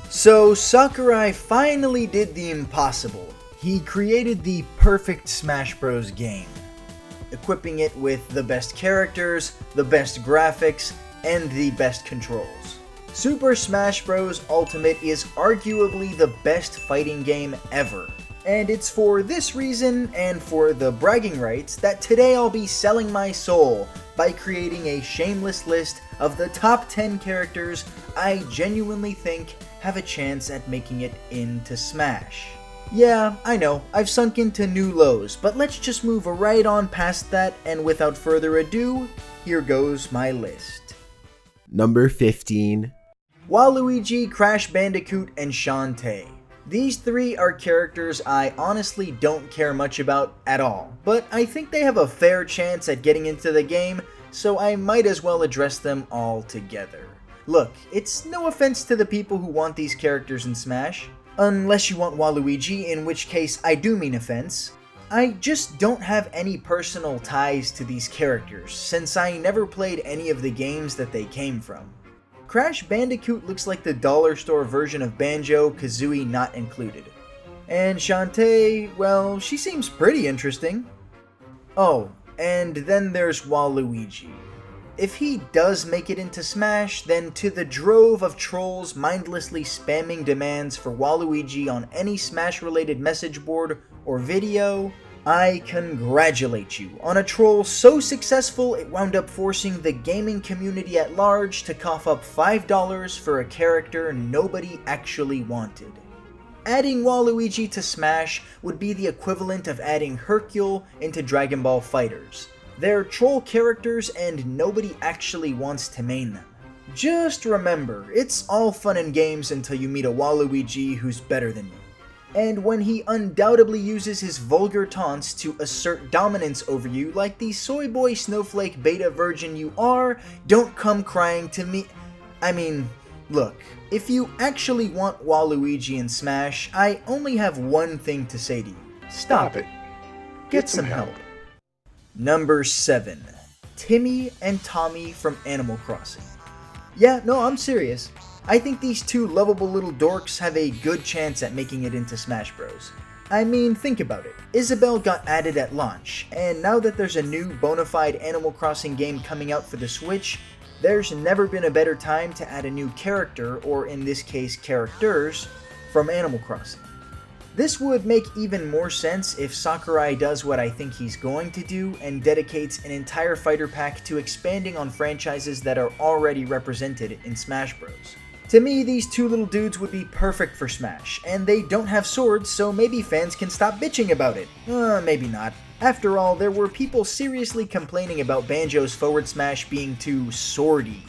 So Sakurai finally did the impossible. He created the perfect Smash Bros. Game, equipping it with the best characters, the best graphics, and the best controls. Super Smash Bros. Ultimate is arguably the best fighting game ever. And it's for this reason, and for the bragging rights, that today I'll be selling my soul by creating a shameless list of the top 10 characters I genuinely think have a chance at making it into Smash. Yeah, I know, I've sunk into new lows, but let's just move right on past that, and without further ado, here goes my list. Number 15. Waluigi, Crash Bandicoot, and Shantae. These three are characters I honestly don't care much about at all, but I think they have a fair chance at getting into the game, so I might as well address them all together. Look, it's no offense to the people who want these characters in Smash, unless you want Waluigi, in which case I do mean offense. I just don't have any personal ties to these characters, since I never played any of the games that they came from. Crash Bandicoot looks like the dollar store version of Banjo-Kazooie not included. And Shantae, well, she seems pretty interesting. Oh, and then there's Waluigi. If he does make it into Smash, then to the drove of trolls mindlessly spamming demands for Waluigi on any Smash-related message board or video, I congratulate you on a troll so successful it wound up forcing the gaming community at large to cough up $5 for a character nobody actually wanted. Adding Waluigi to Smash would be the equivalent of adding Hercule into Dragon Ball FighterZ. They're troll characters and nobody actually wants to main them. Just remember, it's all fun and games until you meet a Waluigi who's better than you. And when he undoubtedly uses his vulgar taunts to assert dominance over you like the soy boy snowflake beta virgin you are, don't come crying to me. I mean, look, if you actually want Waluigi in Smash, I only have one thing to say to you. Stop it. Get some help. Number 7. Timmy and Tommy from Animal Crossing. Yeah, no, I'm serious. I think these two lovable little dorks have a good chance at making it into Smash Bros. I mean, think about it. Isabelle got added at launch, and now that there's a new bona fide Animal Crossing game coming out for the Switch, there's never been a better time to add a new character, or in this case characters, from Animal Crossing. This would make even more sense if Sakurai does what I think he's going to do and dedicates an entire fighter pack to expanding on franchises that are already represented in Smash Bros. To me, these two little dudes would be perfect for Smash, and they don't have swords, so maybe fans can stop bitching about it. Maybe not. After all, there were people seriously complaining about Banjo's forward smash being too swordy.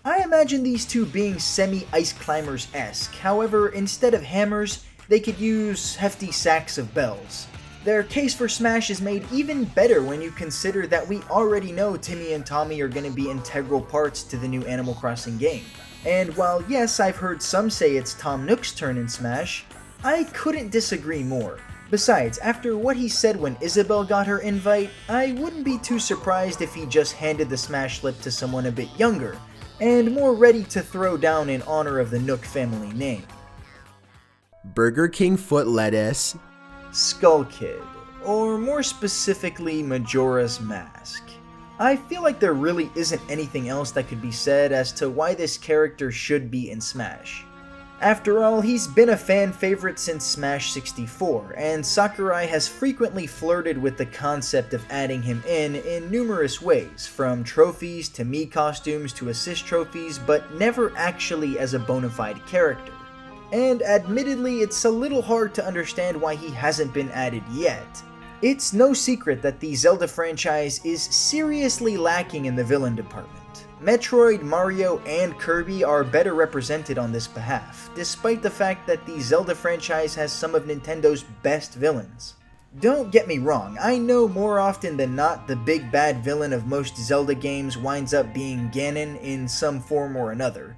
I imagine these two being semi-Ice Climbers-esque, however, instead of hammers, they could use hefty sacks of bells. Their case for Smash is made even better when you consider that we already know Timmy and Tommy are going to be integral parts to the new Animal Crossing game. And while yes, I've heard some say it's Tom Nook's turn in Smash, I couldn't disagree more. Besides, after what he said when Isabelle got her invite, I wouldn't be too surprised if he just handed the Smash slip to someone a bit younger, and more ready to throw down in honor of the Nook family name. Burger King foot lettuce. Skull Kid, or more specifically Majora's Mask. I feel like there really isn't anything else that could be said as to why this character should be in Smash. After all, he's been a fan favorite since Smash 64, and Sakurai has frequently flirted with the concept of adding him in numerous ways, from trophies to Mii costumes to assist trophies, but never actually as a bona fide character. And admittedly, it's a little hard to understand why he hasn't been added yet. It's no secret that the Zelda franchise is seriously lacking in the villain department. Metroid, Mario, and Kirby are better represented on this behalf, despite the fact that the Zelda franchise has some of Nintendo's best villains. Don't get me wrong, I know more often than not the big bad villain of most Zelda games winds up being Ganon in some form or another.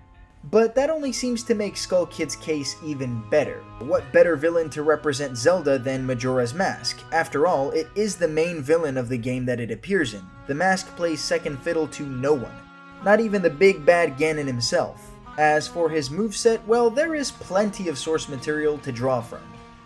But that only seems to make Skull Kid's case even better. What better villain to represent Zelda than Majora's Mask? After all, it is the main villain of the game that it appears in. The mask plays second fiddle to no one. Not even the big bad Ganon himself. As for his moveset, well, there is plenty of source material to draw from.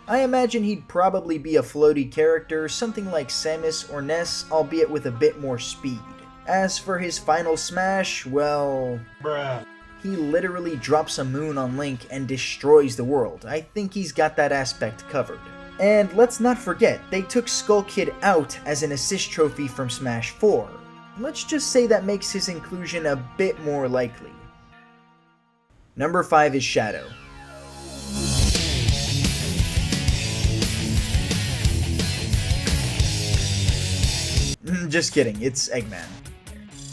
I imagine he'd probably be a floaty character, something like Samus or Ness, albeit with a bit more speed. As for his final smash, well... bruh. He literally drops a moon on Link and destroys the world. I think he's got that aspect covered. And let's not forget, they took Skull Kid out as an assist trophy from Smash 4. Let's just say that makes his inclusion a bit more likely. Number 5 is Shadow. Just kidding, it's Eggman.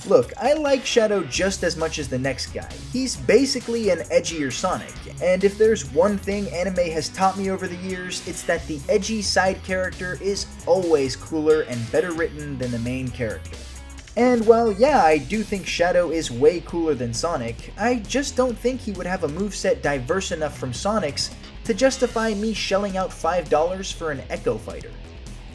Look, I like Shadow just as much as the next guy. He's basically an edgier Sonic, and if there's one thing anime has taught me over the years, it's that the edgy side character is always cooler and better written than the main character. And while yeah, I do think Shadow is way cooler than Sonic, I just don't think he would have a moveset diverse enough from Sonic's to justify me shelling out $5 for an Echo Fighter.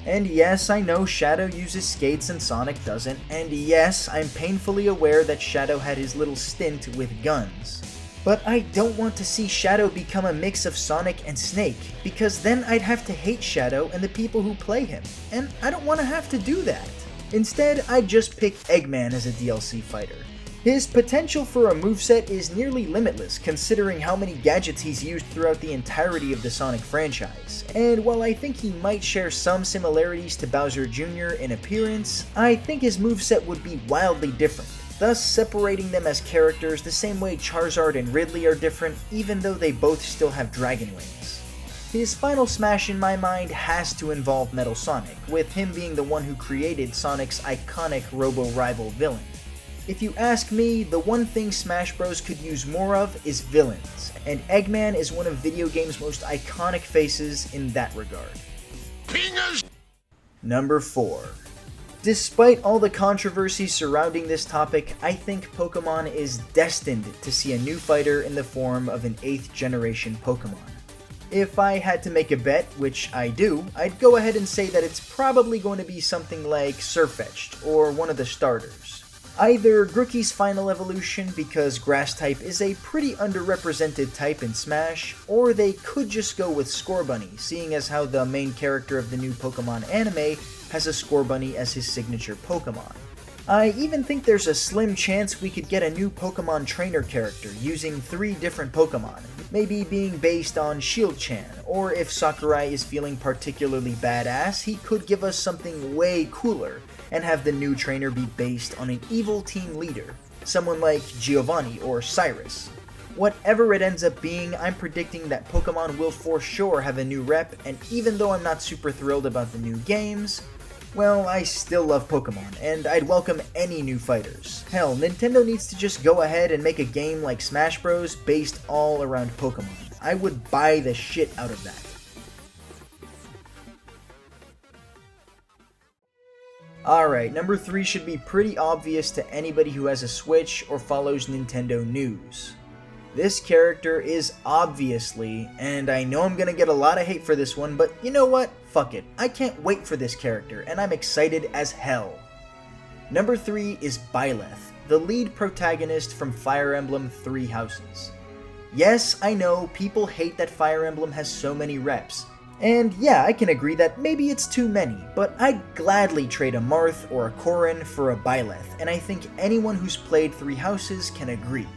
And yes, I know Shadow uses skates and Sonic doesn't, and yes, I'm painfully aware that Shadow had his little stint with guns. But I don't want to see Shadow become a mix of Sonic and Snake, because then I'd have to hate Shadow and the people who play him, and I don't want to have to do that. Instead, I'd just pick Eggman as a DLC fighter. His potential for a moveset is nearly limitless considering how many gadgets he's used throughout the entirety of the Sonic franchise, and while I think he might share some similarities to Bowser Jr. in appearance, I think his moveset would be wildly different, thus separating them as characters the same way Charizard and Ridley are different even though they both still have dragon wings. His final smash in my mind has to involve Metal Sonic, with him being the one who created Sonic's iconic robo-rival villain. If you ask me, the one thing Smash Bros could use more of is villains, and Eggman is one of video games' most iconic faces in that regard. Number 4. Despite all the controversy surrounding this topic, I think Pokemon is destined to see a new fighter in the form of an 8th generation Pokemon. If I had to make a bet, which I do, I'd go ahead and say that it's probably going to be something like Sirfetch'd, or one of the starters. Either Grookey's final evolution because Grass type is a pretty underrepresented type in Smash, or they could just go with Scorbunny, seeing as how the main character of the new Pokemon anime has a Scorbunny as his signature Pokemon. I even think there's a slim chance we could get a new Pokemon trainer character using 3 different Pokemon, maybe being based on Shield-chan, or if Sakurai is feeling particularly badass, he could give us something way cooler, and have the new trainer be based on an evil team leader, someone like Giovanni or Cyrus. Whatever it ends up being, I'm predicting that Pokemon will for sure have a new rep, and even though I'm not super thrilled about the new games, well, I still love Pokemon, and I'd welcome any new fighters. Hell, Nintendo needs to just go ahead and make a game like Smash Bros. Based all around Pokemon. I would buy the shit out of that. Alright, number 3 should be pretty obvious to anybody who has a Switch or follows Nintendo news. This character is obviously, and I know I'm gonna get a lot of hate for this one, but you know what? Fuck it. I can't wait for this character, and I'm excited as hell. Number 3 is Byleth, the lead protagonist from Fire Emblem Three Houses. Yes, I know, people hate that Fire Emblem has so many reps. And yeah, I can agree that maybe it's too many, but I'd gladly trade a Marth or a Corrin for a Byleth, and I think anyone who's played Three Houses can agree.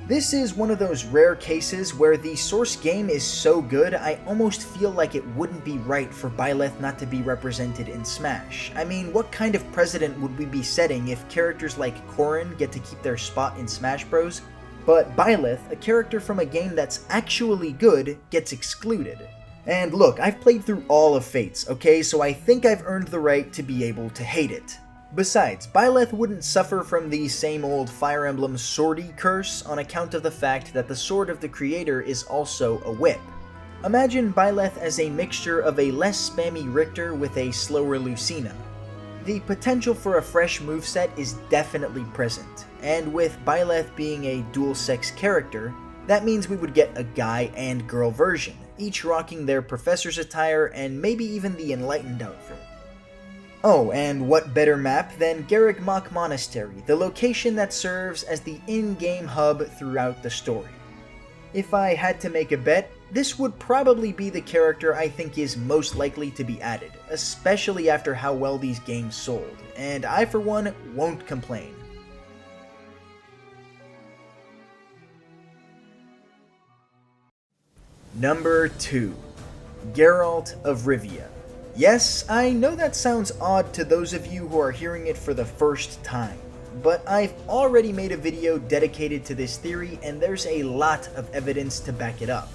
This is one of those rare cases where the source game is so good, I almost feel like it wouldn't be right for Byleth not to be represented in Smash. I mean, what kind of precedent would we be setting if characters like Corrin get to keep their spot in Smash Bros, but Byleth, a character from a game that's actually good, gets excluded? And look, I've played through all of Fates, okay, so I think I've earned the right to be able to hate it. Besides, Byleth wouldn't suffer from the same old Fire Emblem Swordy curse on account of the fact that the sword of the creator is also a whip. Imagine Byleth as a mixture of a less spammy Richter with a slower Lucina. The potential for a fresh moveset is definitely present, and with Byleth being a dual-sex character, that means we would get a guy and girl version, each rocking their professor's attire and maybe even the enlightened outfit. Oh, and what better map than Garreg Monastery, the location that serves as the in-game hub throughout the story. If I had to make a bet, this would probably be the character I think is most likely to be added, especially after how well these games sold, and I for one won't complain. Number 2. Geralt of Rivia. Yes, I know that sounds odd to those of you who are hearing it for the first time, but I've already made a video dedicated to this theory and there's a lot of evidence to back it up.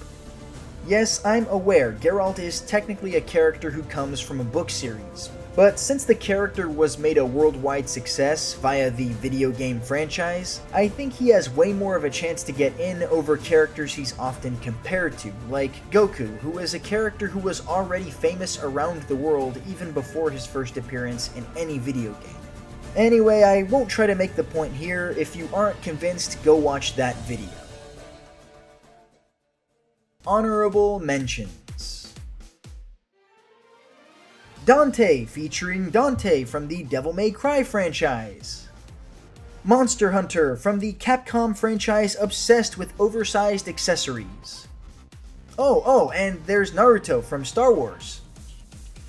Yes, I'm aware Geralt is technically a character who comes from a book series, but since the character was made a worldwide success via the video game franchise, I think he has way more of a chance to get in over characters he's often compared to, like Goku, who is a character who was already famous around the world even before his first appearance in any video game. Anyway, I won't try to make the point here. If you aren't convinced, go watch that video. Honorable mentions. Dante, featuring Dante from the Devil May Cry franchise. Monster Hunter from the Capcom franchise obsessed with oversized accessories. Oh, and there's Naruto from Star Wars.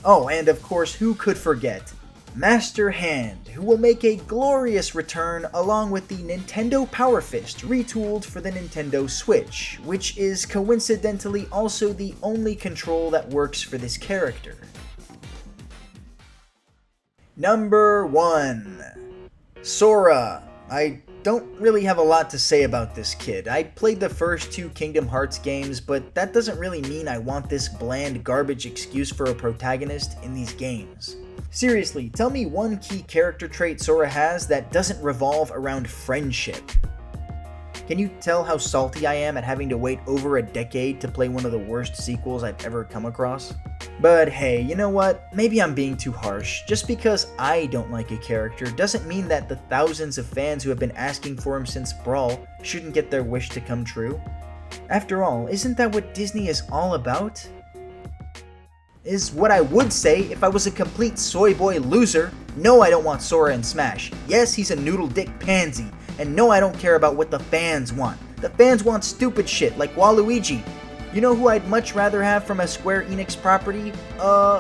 Oh, and of course, who could forget? Master Hand, who will make a glorious return along with the Nintendo Power Fist retooled for the Nintendo Switch, which is coincidentally also the only control that works for this character. Number 1. Sora. I don't really have a lot to say about this kid. I played the first 2 Kingdom Hearts games, but that doesn't really mean I want this bland garbage excuse for a protagonist in these games. Seriously, tell me one key character trait Sora has that doesn't revolve around friendship. Can you tell how salty I am at having to wait over a decade to play one of the worst sequels I've ever come across? But hey, you know what? Maybe I'm being too harsh. Just because I don't like a character doesn't mean that the thousands of fans who have been asking for him since Brawl shouldn't get their wish to come true. After all, isn't that what Disney is all about? Is what I would say if I was a complete soy boy loser. No, I don't want Sora in Smash. Yes, he's a noodle dick pansy. And no, I don't care about what the fans want. The fans want stupid shit like Waluigi. You know who I'd much rather have from a Square Enix property?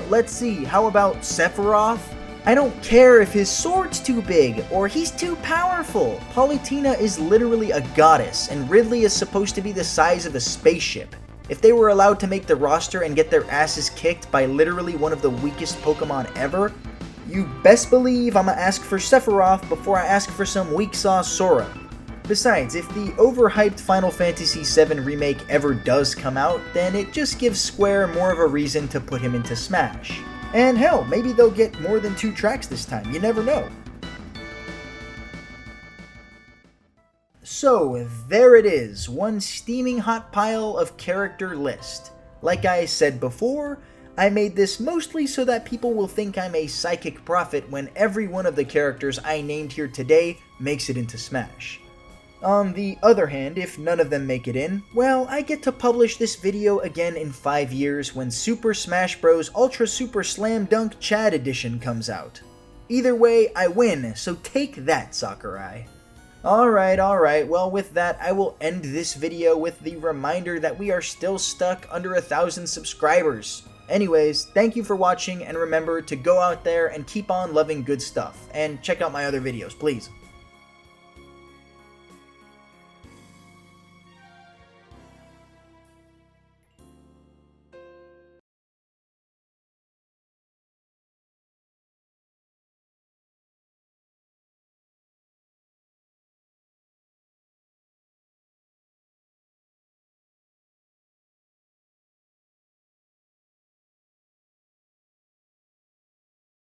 Let's see, how about Sephiroth? I don't care if his sword's too big or he's too powerful. Palutena is literally a goddess and Ridley is supposed to be the size of a spaceship. If they were allowed to make the roster and get their asses kicked by literally one of the weakest Pokemon ever, you best believe I'ma ask for Sephiroth before I ask for some weak sauce Sora. Besides, if the overhyped Final Fantasy VII Remake ever does come out, then it just gives Square more of a reason to put him into Smash. And hell, maybe they'll get more than 2 tracks this time, you never know. So, there it is, one steaming hot pile of character list. Like I said before, I made this mostly so that people will think I'm a psychic prophet when every one of the characters I named here today makes it into Smash. On the other hand, if none of them make it in, well, I get to publish this video again in 5 years when Super Smash Bros. Ultra Super Slam Dunk Chad Edition comes out. Either way, I win, so take that, Sakurai. Alright, well with that, I will end this video with the reminder that we are still stuck under 1,000 subscribers. Anyways, thank you for watching, and remember to go out there and keep on loving good stuff, and check out my other videos, please.